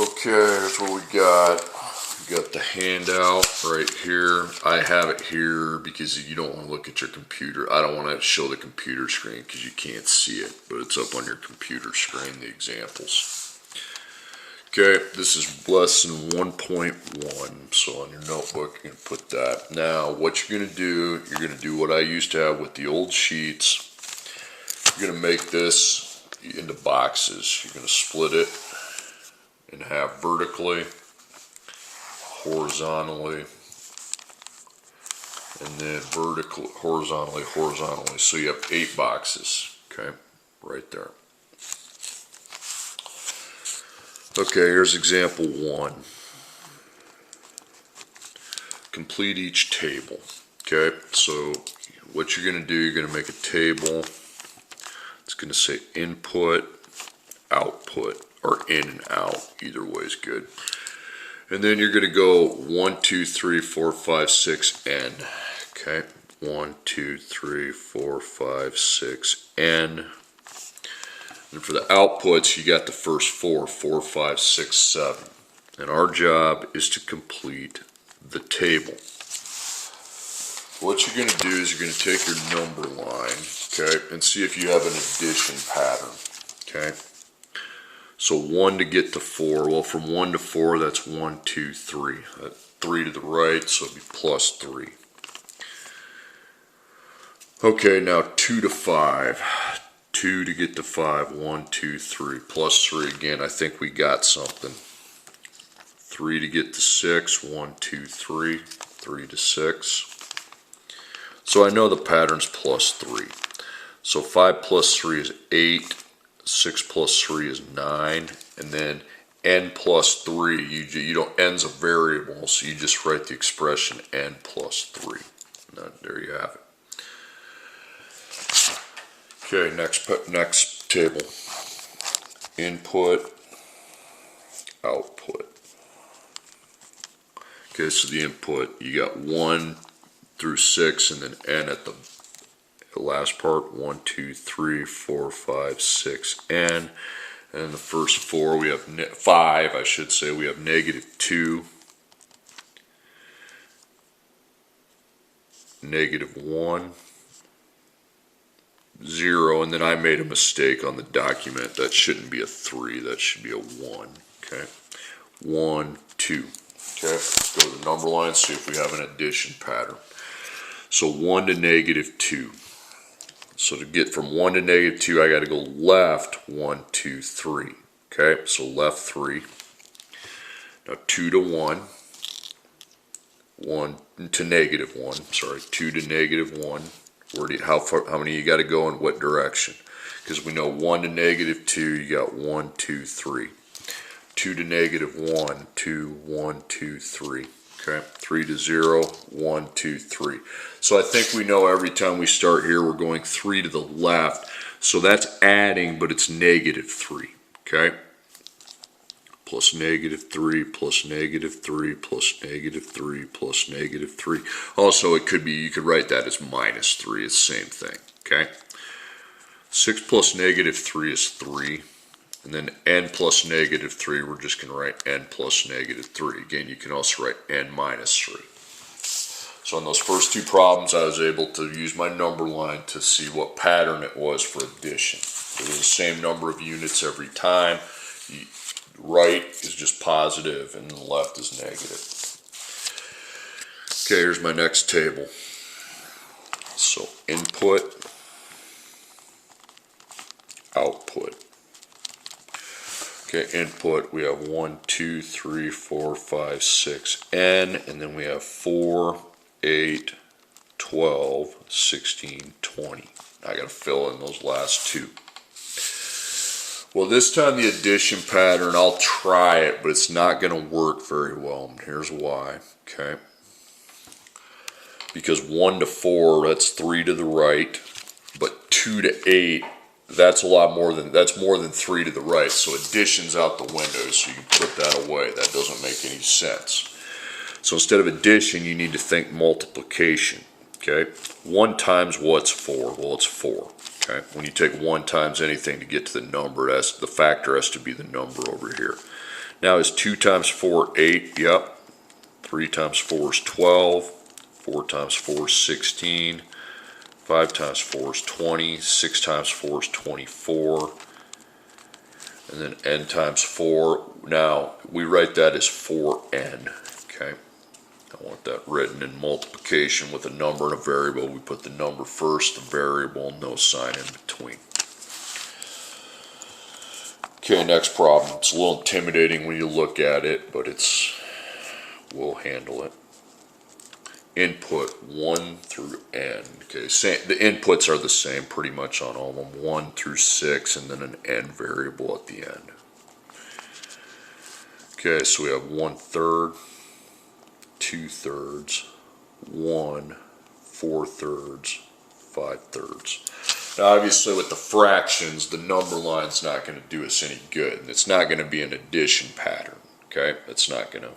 Okay, here's what we got. We got the handout right here. I have it here because you don't want to look at your computer. I don't want to show the computer screen because you can't see it, but it's up on your computer screen, the examples. Okay, this is lesson 1.1, so on your notebook you can put that. Now, what you're going to do, you're going to do what I used to have with the old sheets. You're going to make this into boxes. You're going to split it and have vertically, horizontally, and then vertically, horizontally, horizontally. So you have 8 boxes, okay, right there. Okay, here's example 1. Complete each table. Okay, so what you're going to do, you're going to make a table. It's going to say input, output, or in and out. Either way is good. And then you're going to go 1, 2, 3, 4, 5, 6, N. Okay, 1, 2, 3, 4, 5, 6, N. And for the outputs, you got the first 4, 4, 5, 6, 7. And our job is to complete the table. What you're going to do is you're going to take your number line, okay, and see if you have an addition pattern, okay. So 1 to get to 4, well, from 1 to 4, that's 1, 2, 3. 3 to the right, so it'd be plus 3. Okay, now 2 to 5. 2 to get to 5, 1, 2, 3, plus 3 again. I think we got something. 3 to get to 6, 1, 2, 3, 3 to 6. So I know the pattern's plus 3. So 5 plus 3 is 8, 6 plus 3 is 9, and then n plus 3, you don't, n's a variable, so you just write the expression n plus 3. Now, there you have it. Okay, next table. Input, output. Okay, so the input, you got 1 through 6 and then n at the last part. 1, 2, 3, 4, 5, 6, n. And the first 4, we have 5, I should say, we have -2, -1, 0, and then I made a mistake on the document. That shouldn't be a 3, that should be a 1. Okay, 1, 2. Okay, let's go to the number line, see if we have an addition pattern. So 1 to -2. So to get from 1 to -2, I got to go left 1, 2, 3. Okay, so left 3. Now 2 to 1. 1 to -1. Sorry, 2 to -1. How many you got to go in what direction? Because we know 1 to -2, you got 1, 2, 3. 2 to -1, 2, 1, 2, 3. Okay, 3 to 0, 1, 2, 3. So I think we know every time we start here, we're going 3 to the left. So that's adding, but it's -3. Okay, plus -3, plus -3, plus -3, plus -3. Also, it could be, you could write that as -3. It's the same thing. Okay, 6 plus -3 is 3. And then n plus -3, we're just going to write n plus -3. Again, you can also write n minus 3. So in those first 2 problems, I was able to use my number line to see what pattern it was for addition. It was the same number of units every time. Right is just positive and the left is negative. Okay, here's my next table. So input, output. Okay, input, we have 1, 2, 3, 4, 5, 6, n, and then we have 4, 8, 12, 16, 20. I got to fill in those last 2. Well, this time the addition pattern, I'll try it, but it's not going to work very well. And here's why, okay? Because 1 to 4, that's 3 to the right, but 2 to 8, that's a lot more than, that's more than 3 to the right. So addition's out the window, so you can put that away. That doesn't make any sense. So instead of addition, you need to think multiplication. Okay, 1 times what's 4? Well, it's 4. Okay, when you take 1 times anything to get to the number, the factor has to be the number over here. Now is 2 times 4 8? Yep. 3 times 4 is 12. 4 times 4 is 16. 5 times 4 is 20. 6 times 4 is 24. And then n times 4. Now, we write that as 4n. Okay. I want that written in multiplication with a number and a variable. We put the number first, the variable, no sign in between. Okay, next problem. It's a little intimidating when you look at it, but we'll handle it. Input 1 through n. Okay, the inputs are the same pretty much on all of them. 1 through 6, and then an n variable at the end. Okay, so we have 1/3, 2/3, 1, 4/3, 5/3. Now obviously with the fractions, the number line's not going to do us any good. It's not going to be an addition pattern. Okay, it's not going to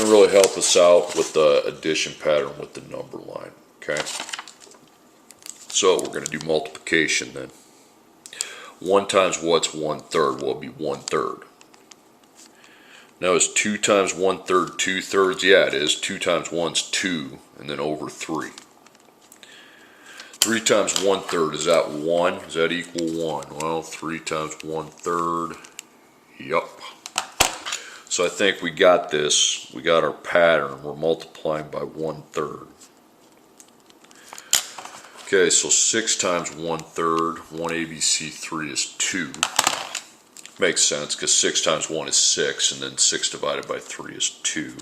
really help us out with the addition pattern with the number line. Okay, so we're going to do multiplication then. 1 times what's 1/3? Well, it'll be 1/3. Now is 2 times 1/3 2/3? Yeah, it is. 2 times 1's 2, and then over 3. 3 times 1/3, is that 1? Does that equal 1? Well, 3 times 1/3, yup. So I think we got this. We got our pattern. We're multiplying by 1/3. Okay, so 6 times 1/3, 1ABC3 is 2. Makes sense, because 6 times 1 is 6, and then 6 divided by 3 is 2.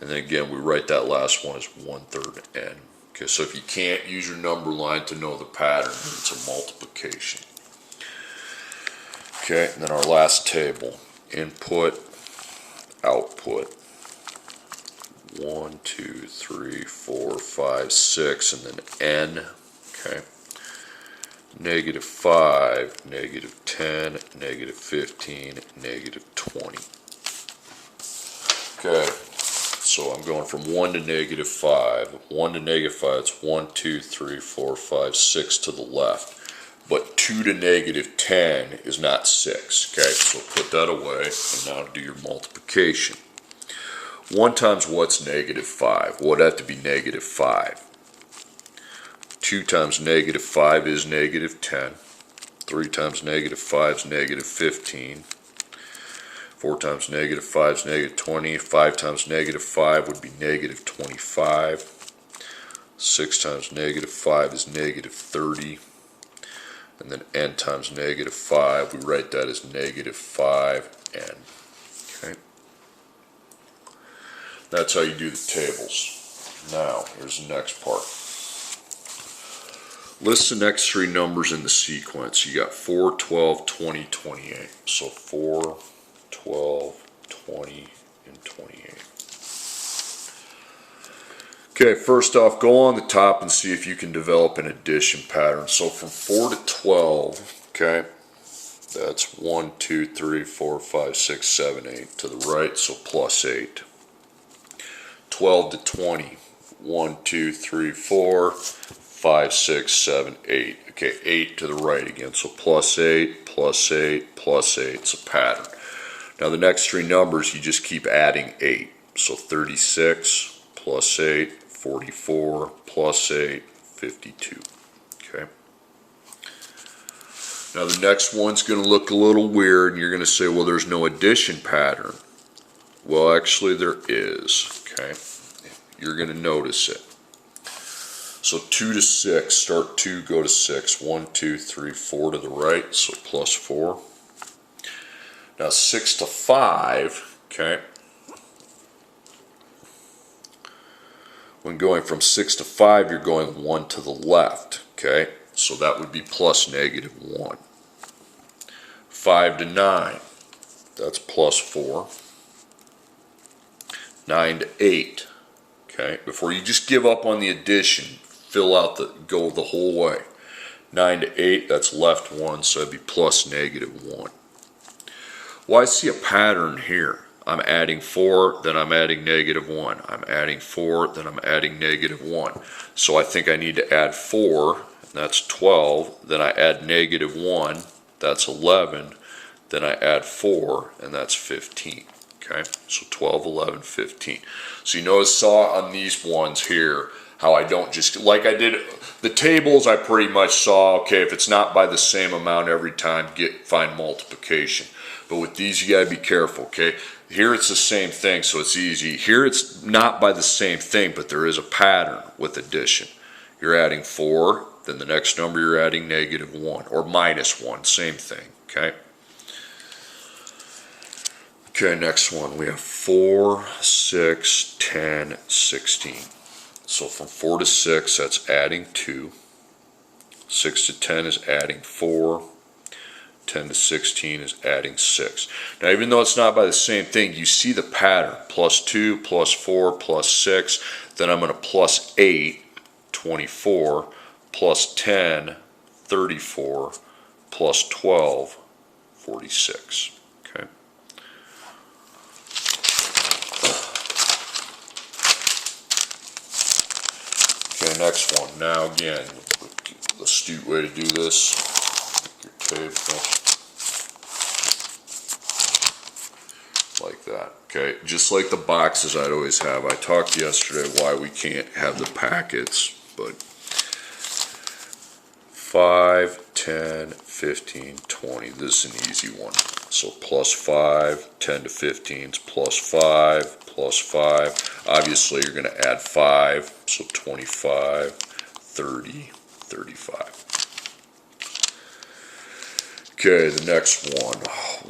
And then again, we write that last one as 1/3 n. Okay, so if you can't use your number line to know the pattern, it's a multiplication. Okay, and then our last table, input, output. 1, 2, 3, 4, 5, 6, and then n. Okay. -5, -10, -15, -20. Okay, so I'm going from 1 to -5. 1 to -5, it's 1, 2, 3, 4, 5, 6 to the left. But 2 to -10 is not 6. Okay, so put that away, and now do your multiplication. 1 times what's -5? Well, it'd have to be -5. 2 times -5 is -10. 3 times -5 is -15. 4 times -5 is -20. 5 times -5 would be -25. 6 times -5 is -30. And then n times -5, we write that as -5n. Okay. That's how you do the tables. Now, here's the next part. List the next 3 numbers in the sequence. You got 4, 12, 20, 28. So 4, 12, 20, and 28. Okay, first off, go on the top and see if you can develop an addition pattern. So from 4 to 12, okay, that's 1, 2, 3, 4, 5, 6, 7, 8 to the right, so plus 8. 12 to 20, 1, 2, 3, 4, 5, 6, 7, 8. Okay, 8 to the right again, so plus 8, plus 8, plus 8. It's a pattern. Now the next 3 numbers, you just keep adding 8. So 36 plus 8, 44 plus 8, 52. Okay. Now the next one's going to look a little weird, and you're going to say, well, there's no addition pattern. Well, actually there is. Okay. You're going to notice it. So 2 to 6, start 2, go to 6. 1, 2, 3, 4 to the right, so plus 4. Now 6 to 5, okay. When going from 6 to 5, you're going 1 to the left, okay. So that would be plus -1. 5 to 9, that's plus 4. 9 to 8, okay. Before you just give up on the addition, go the whole way. 9 to 8, that's left 1, so that'd be plus -1. Well, I see a pattern here. I'm adding 4, then I'm adding -1. I'm adding 4, then I'm adding -1. So I think I need to add 4, and that's 12. Then I add -1, that's 11. Then I add 4, and that's 15. Okay, so 12, 11, 15. So you notice saw on these ones here how I don't just, like I did, the tables I pretty much saw, okay, if it's not by the same amount every time, find multiplication. But with these, you gotta be careful, okay? Here it's the same thing, so it's easy. Here it's not by the same thing, but there is a pattern with addition. You're adding 4, then the next number you're adding -1 or -1, same thing, okay? Okay, next one, we have 4, 6, 10, 16. So from 4 to 6, that's adding 2. 6 to 10 is adding 4. 10 to 16 is adding 6. Now, even though it's not by the same thing, you see the pattern. +2, +4, +6. Then I'm going to +8, 24, +10, 34, +12, 46. Okay. Okay, next one. Now again, the astute way to do this. Your table. Like that. Okay, just like the boxes I'd always have. I talked yesterday why we can't have the packets, but 5, 10, 15, 20. This is an easy one. So +5, 10 to 15 is +5, +5. Obviously, you're going to add 5, so 25, 30, 35. Okay, the next one.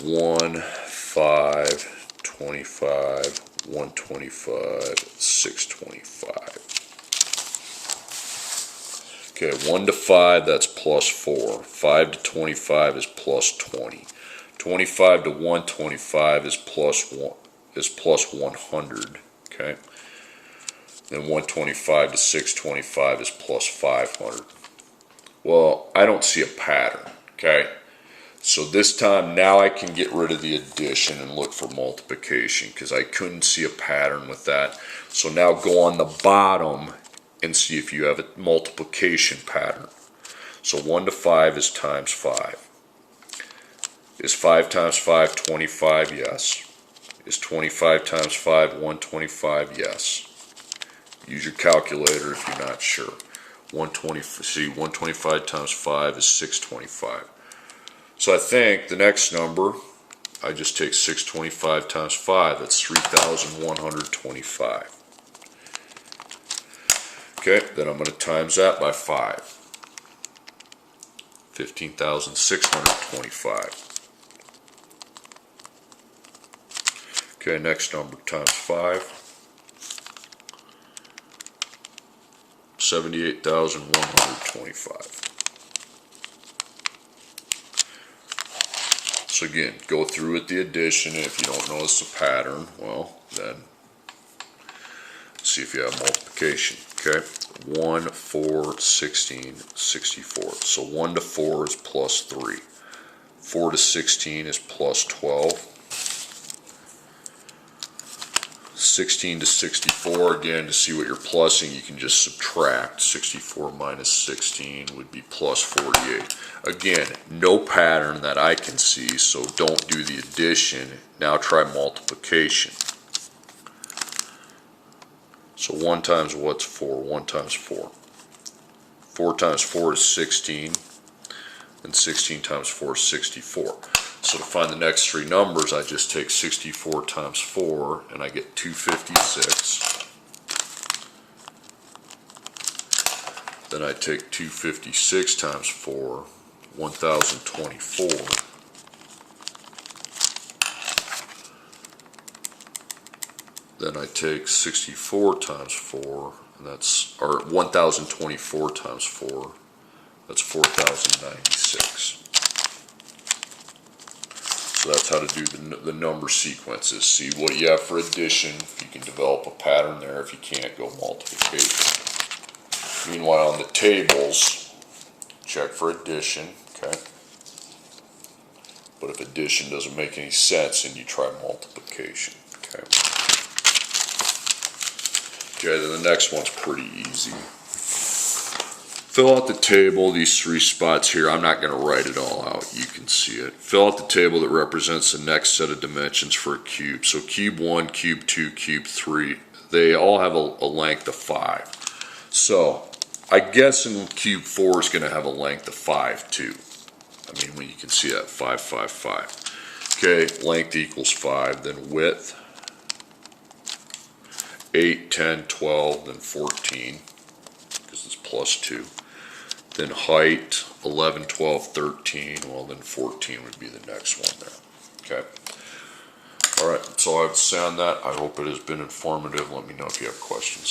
1, 5, 25, 125, 625. Okay, 1 to 5, that's +4. 5 to 25 is +20. 25 to 125 is +100. Okay. Then 125 to 625 is +500. Well, I don't see a pattern. Okay. So this time now I can get rid of the addition and look for multiplication because I couldn't see a pattern with that. So now go on the bottom and see if you have a multiplication pattern. So 1 to 5 is times 5. Is 5 times 5 25? Yes. Is 25 times 5 125? Yes. Use your calculator if you're not sure. 125 times 5 is 625. So I think the next number, I just take 625 times 5, that's 3,125. Okay, then I'm going to times that by 5. 15,625. Okay, next number times 5. 78,125. So again, go through with the addition, and if you don't notice the pattern, well, then see if you have multiplication. Okay, 1, 4, 16, 64. So 1 to 4 is +3. 4 to 16 is +12. 16 to 64, again, to see what you're plussing, you can just subtract. 64 minus 16 would be +48. Again, no pattern that I can see, so don't do the addition. Now try multiplication. So 1 times what's 4? 1 times 4. 4 times 4 is 16, and 16 times 4 is 64. So to find the next three numbers, I just take 64 times 4, and I get 256. Then I take 256 times 4, 1,024. Then I take 64 times 4, and that's, or 1,024 times 4, that's 4,096. So that's how to do the number sequences. See what you have for addition. You can develop a pattern there. If you can't, go multiplication. Meanwhile, on the tables, check for addition. Okay. But if addition doesn't make any sense, then you try multiplication. Okay. Okay, then the next one's pretty easy. Fill out the table, these three spots here. I'm not going to write it all out. You can see it. Fill out the table that represents the next set of dimensions for a cube. So cube 1, cube 2, cube 3, they all have a length of 5. So I guess in cube 4 is going to have a length of 5 too. I mean, when you can see that 5, 5, 5. Okay, length equals 5, then width 8, 10, 12, then 14, because it's plus 2. Then height 11, 12, 13, well then 14 would be the next one there. Okay. All right, so I have to say on that. I hope it has been informative. Let me know if you have questions.